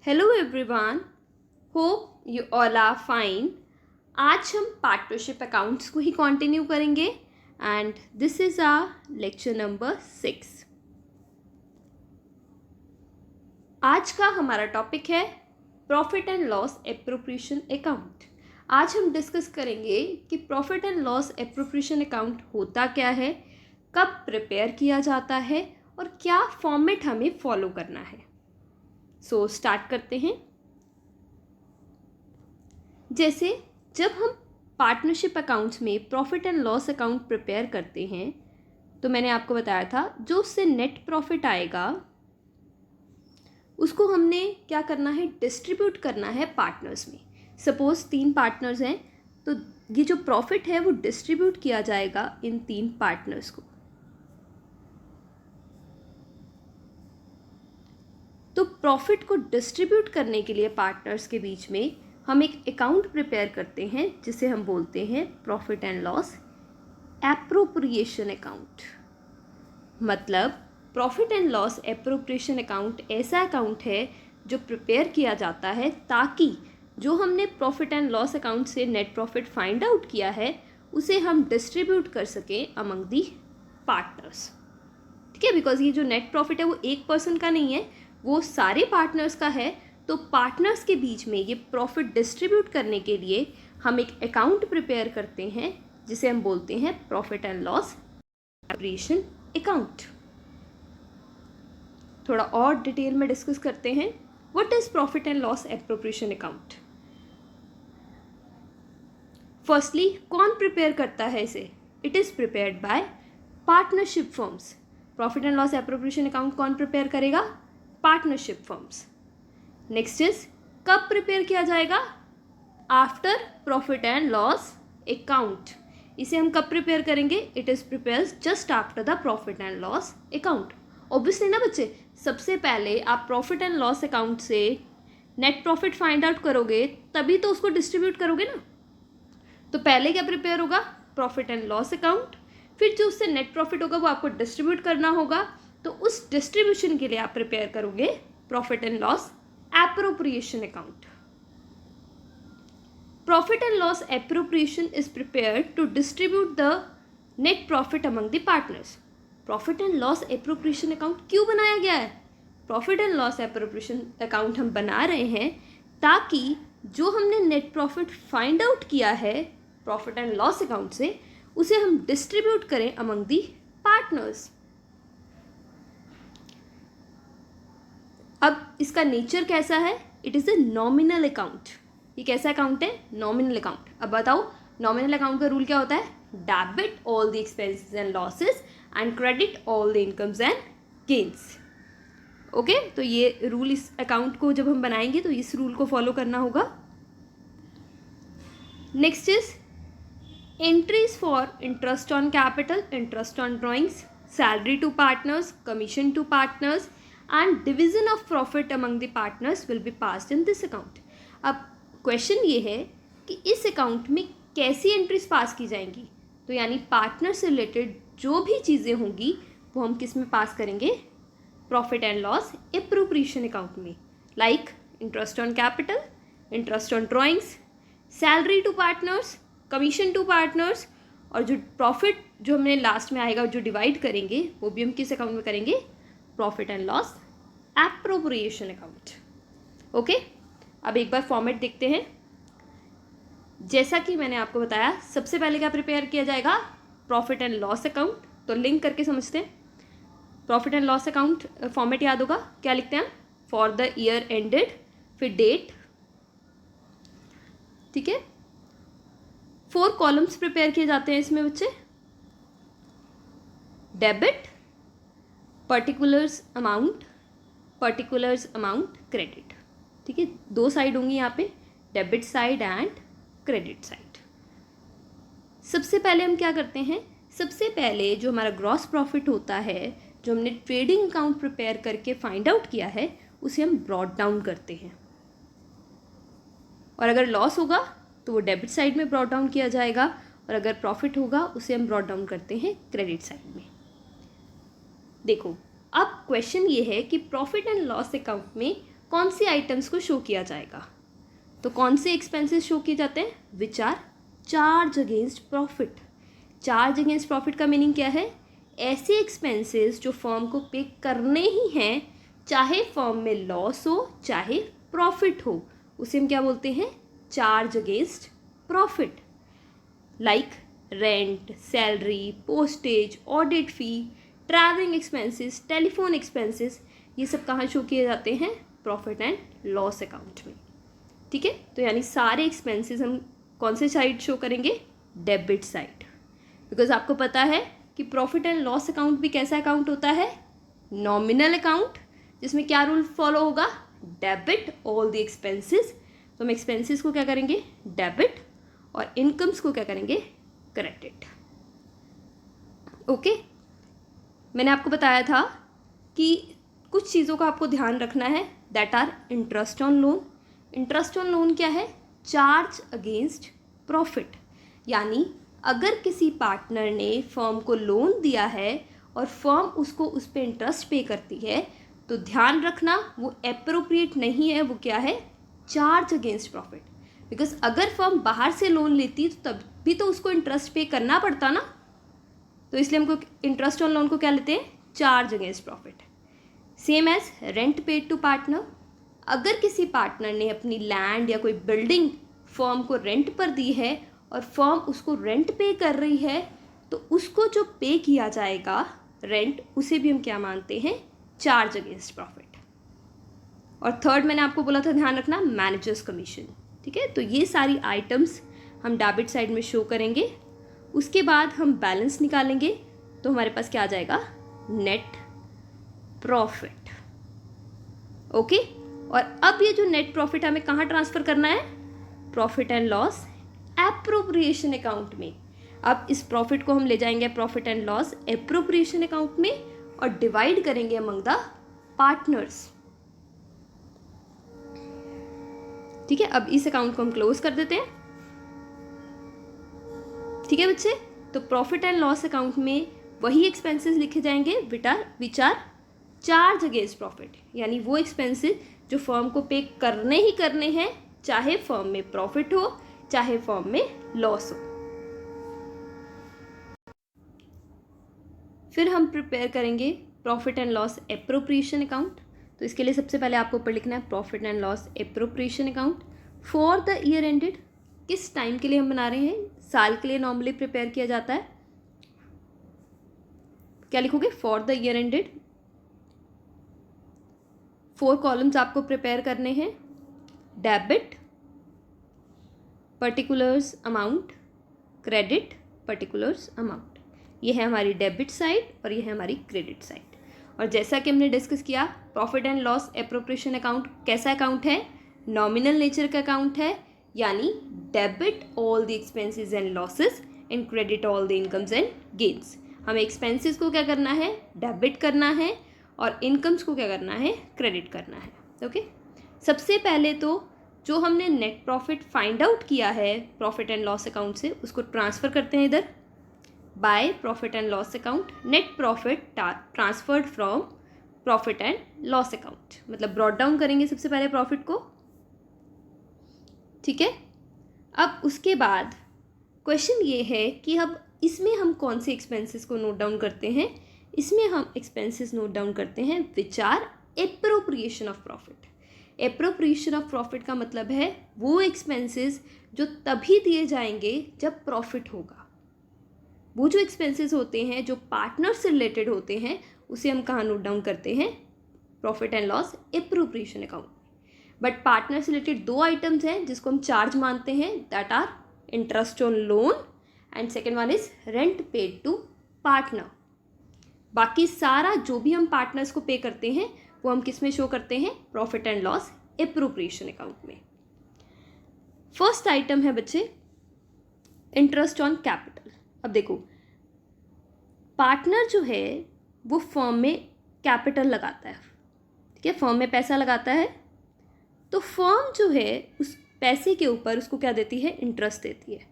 Hello everyone, hope you all are fine. आज हम partnership accounts को ही कंटिन्यू करेंगे and this is our lecture number 6। आज का हमारा टॉपिक है profit and loss appropriation account. आज हम डिस्कस करेंगे कि profit and loss appropriation account होता क्या है, कब प्रिपेयर किया जाता है और क्या फॉर्मेट हमें फॉलो करना है। सो स्टार्ट करते हैं। जैसे जब हम पार्टनरशिप अकाउंट्स में profit and loss account prepare करते हैं तो मैंने आपको बताया था जो उससे नेट प्रॉफिट आएगा उसको हमने क्या करना है, डिस्ट्रीब्यूट करना है पार्टनर्स में। सपोज 3 पार्टनर्स हैं तो ये जो प्रॉफिट है वो डिस्ट्रीब्यूट किया जाएगा इन 3 पार्टनर्स को। तो प्रॉफिट को डिस्ट्रीब्यूट करने के लिए पार्टनर्स के बीच में हम एक अकाउंट प्रिपेयर करते हैं जिसे हम बोलते हैं profit and loss appropriation account. मतलब profit and loss appropriation account ऐसा अकाउंट है जो प्रिपेयर किया जाता है ताकि जो हमने प्रॉफिट एंड लॉस अकाउंट से नेट प्रॉफिट फाइंड आउट किया है उसे हम डिस्ट्रीब्यूट कर सकें अमंग दी पार्टनर्स। ठीक है, बिकॉज ये जो नेट प्रॉफिट है वो एक पर्सन का नहीं है, वो सारे पार्टनर्स का है। तो पार्टनर्स के बीच में ये प्रॉफिट डिस्ट्रीब्यूट करने के लिए हम एक अकाउंट प्रिपेयर करते हैं जिसे हम बोलते हैं profit and loss appropriation account. थोड़ा और डिटेल में डिस्कस करते हैं। What is profit and loss appropriation account? Firstly कौन प्रिपेयर करता है इसे? It is prepared by partnership firms. Profit and loss appropriation account कौन प्रिपेयर करेगा? Partnership firms. नेक्स्ट इज कब प्रिपेयर किया जाएगा? After profit and loss account. इसे हम कब प्रिपेयर करेंगे? It is prepare just after the profit and loss account. Obviously ना बच्चे, सबसे पहले आप प्रॉफिट एंड लॉस अकाउंट से नेट प्रॉफिट फाइंड आउट करोगे तभी तो उसको डिस्ट्रीब्यूट करोगे ना। तो पहले क्या प्रिपेयर होगा? Profit and loss account. फिर जो उससे नेट प्रॉफिट होगा वो आपको डिस्ट्रीब्यूट करना होगा, तो उस डिस्ट्रीब्यूशन के लिए आप प्रिपेयर करोगे profit and loss appropriation account. Profit and loss appropriation is prepared to distribute the net profit among the partners. Profit and loss appropriation account क्यों बनाया गया है? Profit and loss appropriation account हम बना रहे हैं ताकि जो हमने नेट प्रॉफिट फाइंड आउट किया है प्रॉफिट एंड लॉस अकाउंट से उसे हम डिस्ट्रीब्यूट करें अमंग दी पार्टनर्स। अब इसका नेचर कैसा है? It is a nominal account. ये कैसा अकाउंट है? Nominal account. अब बताओ नॉमिनल अकाउंट का रूल क्या होता है? Debit all the expenses and losses and credit all the incomes and gains. Okay, तो ये रूल, इस अकाउंट को जब हम बनाएंगे तो इस रूल को फॉलो करना होगा। Next is entries for interest on capital, interest on drawings, salary to partners, commission to partners and division of profit among the partners will be passed in this account। अब question ये है कि इस account में कैसी entries pass की जाएंगी? तो यानी पार्टनर से रिलेटेड जो भी चीज़ें होंगी वो हम किस में पास करेंगे? Profit and loss appropriation account में। Like interest on capital, interest on drawings, salary to partners, commission to partners, और जो प्रॉफिट जो हमने लास्ट में आएगा जो डिवाइड करेंगे वो भी हम किस अकाउंट में करेंगे? Profit and loss appropriation account. Okay, अब एक बार फॉर्मेट देखते हैं। जैसा कि मैंने आपको बताया सबसे पहले क्या प्रिपेयर किया जाएगा? Profit and loss account. तो लिंक करके समझते हैं। Profit and loss account format याद होगा, क्या लिखते हैं? फॉर द ईयर एंडेड, फिर डेट। ठीक है, 4 कॉलम्स प्रिपेयर किए जाते हैं इसमें बच्चे। Debit, particulars amount, credit. ठीक है, 2 साइड होंगी यहाँ पे, debit side and credit side. सबसे पहले हम क्या करते हैं? सबसे पहले जो हमारा ग्रॉस प्रॉफिट होता है, जो हमने ट्रेडिंग अकाउंट प्रिपेयर करके फाइंड आउट किया है, उसे हम ब्रॉट डाउन करते हैं। और अगर लॉस होगा तो वो डेबिट साइड में ब्रॉट डाउन किया जाएगा, और अगर प्रॉफिट होगा उसे हम ब्रॉट डाउन करते हैं क्रेडिट साइड में। देखो, अब क्वेश्चन ये है कि प्रॉफिट एंड लॉस अकाउंट में कौन सी आइटम्स को शो किया जाएगा। तो कौन से एक्सपेंसेस शो किए जाते हैं, which are charge against profit. Charge against profit का मीनिंग क्या है, ऐसे एक्सपेंसेस जो फर्म को पे करने ही हैं, चाहे फर्म में लॉस हो चाहे प्रॉफिट हो, उसे हम क्या बोलते हैं, charge against profit. Like rent, salary, postage, audit fee, travelling expenses, telephone expenses, ये सब कहाँ शो किए जाते हैं, प्रॉफिट एंड लॉस अकाउंट में। ठीक है, तो यानी सारे एक्सपेंसेस हम कौन से साइड शो करेंगे, डेबिट साइड। बिकॉज आपको पता है कि प्रॉफिट एंड लॉस अकाउंट भी कैसा अकाउंट होता है, नॉमिनल अकाउंट, जिसमें क्या रूल फॉलो होगा, डेबिट ऑल द एक्सपेंसेस। तो हम एक्सपेंसेस को क्या करेंगे, डेबिट, और इनकम्स को क्या करेंगे, क्रेडिट। ओके, मैंने आपको बताया था कि कुछ चीज़ों का आपको ध्यान रखना है, that are interest on loan. Interest on loan क्या है, चार्ज अगेंस्ट प्रॉफिट। यानी अगर किसी पार्टनर ने फर्म को लोन दिया है और फर्म उसको उस पर इंटरेस्ट पे करती है, तो ध्यान रखना वो एप्रोप्रिएट नहीं है, वो क्या है, चार्ज अगेंस्ट प्रॉफिट। बिकॉज अगर फर्म बाहर से लोन लेती तो तब भी तो उसको इंटरेस्ट पे करना पड़ता ना, तो इसलिए हमको इंटरेस्ट ऑन लोन को क्या लेते हैं, charge against profit. Same as rent paid to partner. अगर किसी पार्टनर ने अपनी लैंड या कोई बिल्डिंग फर्म को रेंट पर दी है और फर्म उसको रेंट पे कर रही है, तो उसको जो पे किया जाएगा रेंट, उसे भी हम क्या मानते हैं, चार्ज अगेंस्ट प्रॉफिट। और थर्ड मैंने आपको बोला था ध्यान रखना, मैनेजर्स कमीशन। ठीक है, तो ये सारी आइटम्स हम डेबिट साइड में शो करेंगे। उसके बाद हम बैलेंस निकालेंगे, तो हमारे पास क्या आ जाएगा, नेट प्रॉफिट। ओके, और अब ये जो नेट प्रॉफिट हमें कहाँ ट्रांसफ़र करना है, profit and loss appropriation account में। अब इस प्रॉफिट को हम ले जाएंगे profit and loss appropriation account में और डिवाइड करेंगे अमंग द पार्टनर्स। ठीक है, अब इस अकाउंट को हम क्लोज कर देते हैं। ठीक है बच्चे, तो प्रॉफिट एंड लॉस अकाउंट में वही एक्सपेंसेस लिखे जाएंगे which are charge against profit, यानी वो एक्सपेंसेस जो फर्म को पे करने ही करने हैं, चाहे फर्म में प्रॉफिट हो चाहे फर्म में लॉस हो। फिर हम प्रिपेयर करेंगे profit and loss appropriation account. तो इसके लिए सबसे पहले आपको ऊपर लिखना है profit and loss appropriation account for the year ended. किस टाइम के लिए हम बना रहे हैं, साल के लिए नॉर्मली प्रिपेयर किया जाता है। क्या लिखोगे, for the year ended. 4 columns आपको प्रिपेयर करने हैं, debit, particulars amount, credit, particulars amount. ये है हमारी डेबिट साइड और ये है हमारी क्रेडिट साइड। और जैसा कि हमने डिस्कस किया, profit and loss appropriation account कैसा अकाउंट है, नॉमिनल नेचर का अकाउंट है, यानी debit all the expenses and losses and credit all the incomes and gains. हमें एक्सपेंसेस को क्या करना है, डेबिट करना है, और इनकम्स को क्या करना है, क्रेडिट करना है। ओके, सबसे पहले तो जो हमने नेट प्रॉफिट फाइंड आउट किया है प्रॉफिट एंड लॉस अकाउंट से, उसको ट्रांसफ़र करते हैं इधर by profit and loss account. Net profit transferred from profit and loss account, मतलब ब्रॉट डाउन करेंगे सबसे पहले प्रॉफिट को। ठीक है, अब उसके बाद क्वेश्चन ये है कि अब इसमें हम कौन से एक्सपेंसेस को नोट डाउन करते हैं। इसमें हम एक्सपेंसेस नोट डाउन करते हैं which are appropriation of profit. Appropriation of profit का मतलब है वो एक्सपेंसेस जो तभी दिए जाएंगे जब प्रॉफिट होगा। वो जो एक्सपेंसेस होते हैं जो पार्टनर से रिलेटेड होते हैं, उसे हम कहाँ नोट डाउन करते हैं, profit and loss appropriation account. But partner से रिलेटेड 2 आइटम्स हैं जिसको हम चार्ज मानते हैं, that are interest on loan and second one is rent paid to partner. बाकी सारा जो भी हम पार्टनर्स को पे करते हैं वो हम किस में शो करते हैं, profit and loss appropriation account में। फर्स्ट आइटम है बच्चे इंटरेस्ट ऑन कैपिटल। अब देखो, पार्टनर जो है वो फर्म में कैपिटल लगाता है, ठीक है, फर्म में पैसा लगाता है, तो फर्म जो है उस पैसे के ऊपर उसको क्या देती है, इंटरेस्ट देती है।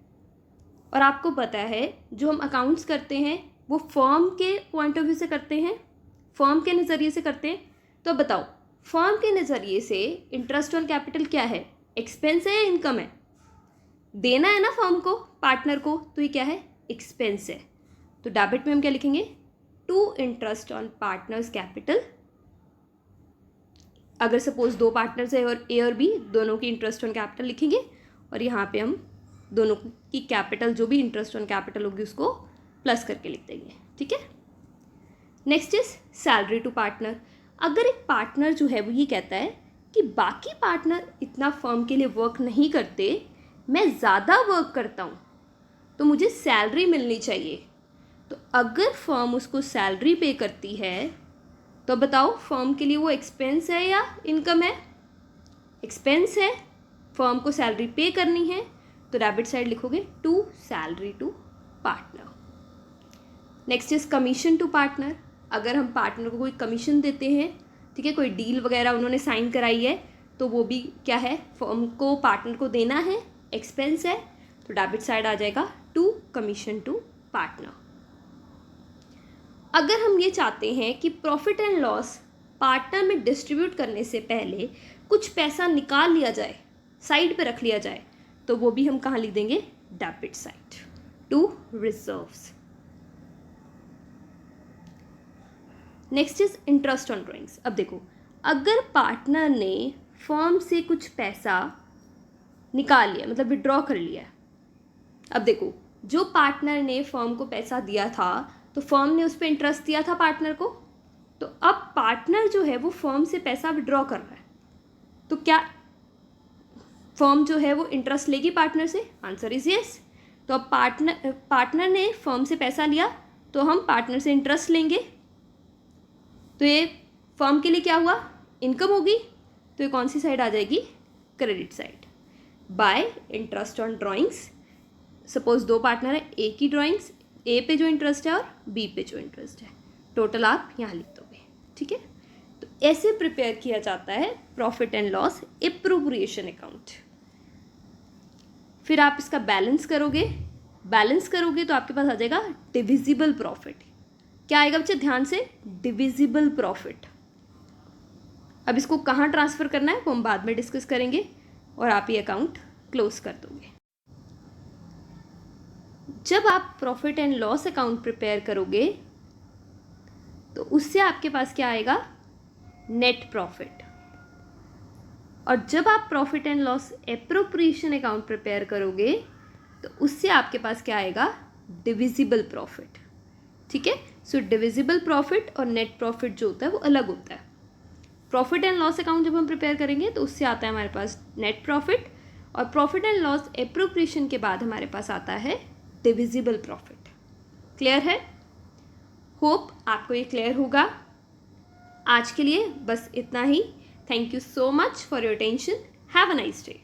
और आपको पता है जो हम अकाउंट्स करते हैं वो फर्म के पॉइंट ऑफ व्यू से करते हैं, फर्म के नज़रिए से करते हैं। तो बताओ, फर्म के नज़रिए से इंटरेस्ट ऑन कैपिटल क्या है, एक्सपेंस है या इनकम है? देना है ना फर्म को, पार्टनर को, तो ये क्या है, एक्सपेंस है। तो डेबिट में हम क्या लिखेंगे, to interest on partners capital. अगर सपोज दो पार्टनर्स है और ए और बी, दोनों की इंटरेस्ट ऑन कैपिटल लिखेंगे और यहाँ पे हम दोनों की कैपिटल जो भी इंटरेस्ट ऑन कैपिटल होगी उसको प्लस करके लिख देंगे, ठीक है। Next is salary to partner. अगर एक पार्टनर जो है वो ये कहता है कि बाकी पार्टनर इतना फर्म के लिए वर्क नहीं करते, मैं ज़्यादा वर्क करता हूँ, तो मुझे सैलरी मिलनी चाहिए। तो अगर फर्म उसको सैलरी पे करती है तो बताओ फर्म के लिए वो एक्सपेंस है या इनकम है? एक्सपेंस है, फर्म को सैलरी पे करनी है, तो डेबिट साइड लिखोगे to salary to partner. Next is commission to partner. अगर हम पार्टनर को कोई कमीशन देते हैं, ठीक है, कोई डील वगैरह उन्होंने साइन कराई है, तो वो भी क्या है, फर्म को पार्टनर को देना है, एक्सपेंस है, तो डेबिट साइड आ जाएगा टू कमीशन टू पार्टनर। अगर हम ये चाहते हैं कि प्रॉफिट एंड लॉस पार्टनर में डिस्ट्रीब्यूट करने से पहले कुछ पैसा निकाल लिया जाए, साइड पे रख लिया जाए, तो वो भी हम कहाँ लिख देंगे, debit side to reserves. Next is interest on drawings. अब देखो, अगर पार्टनर ने फर्म से कुछ पैसा निकाल लिया, मतलब विड्रॉ कर लिया, अब देखो जो पार्टनर ने फर्म को पैसा दिया था तो फर्म ने उस पर इंटरेस्ट दिया था पार्टनर को, तो अब पार्टनर जो है वो फर्म से पैसा विड्रॉ कर रहा है, तो क्या फर्म जो है वो इंटरेस्ट लेगी पार्टनर से? Answer is yes. तो अब पार्टनर ने फर्म से पैसा लिया तो हम पार्टनर से इंटरेस्ट लेंगे, तो ये फर्म के लिए क्या हुआ, इनकम होगी, तो ये कौन सी साइड आ जाएगी, credit side. Bye interest on drawings, suppose दो पार्टनर है, ए की ड्राइंग्स, ए पे जो इंटरेस्ट है और बी पे जो इंटरेस्ट है, टोटल आप यहाँ लिख दोगे, ठीक है। तो ऐसे प्रिपेयर किया जाता है profit and loss appropriation account. फिर आप इसका बैलेंस करोगे तो आपके पास आ जाएगा डिविजिबल प्रॉफिट। क्या आएगा बच्चे, ध्यान से, डिविजिबल प्रॉफिट। अब इसको कहाँ ट्रांसफ़र करना है वो हम बाद में डिस्कस करेंगे और आप ये अकाउंट क्लोज कर दोगे। जब आप profit and loss account prepare करोगे तो उससे आपके पास क्या आएगा, नेट प्रॉफिट। और जब आप profit and loss appropriation account prepare करोगे तो उससे आपके पास क्या आएगा, डिविजिबल प्रॉफिट, ठीक है। सो डिविजिबल प्रॉफिट और नेट प्रॉफिट जो होता है वो अलग होता है। प्रॉफिट एंड लॉस अकाउंट जब हम प्रिपेयर करेंगे तो उससे आता है हमारे पास नेट प्रॉफिट, और प्रॉफिट एंड लॉस एप्रोप्रिएशन के बाद हमारे पास आता है डिविजिबल प्रॉफिट। क्लियर है? होप आपको ये क्लियर होगा। आज के लिए बस इतना ही। Thank you so much for your attention. Have a nice day.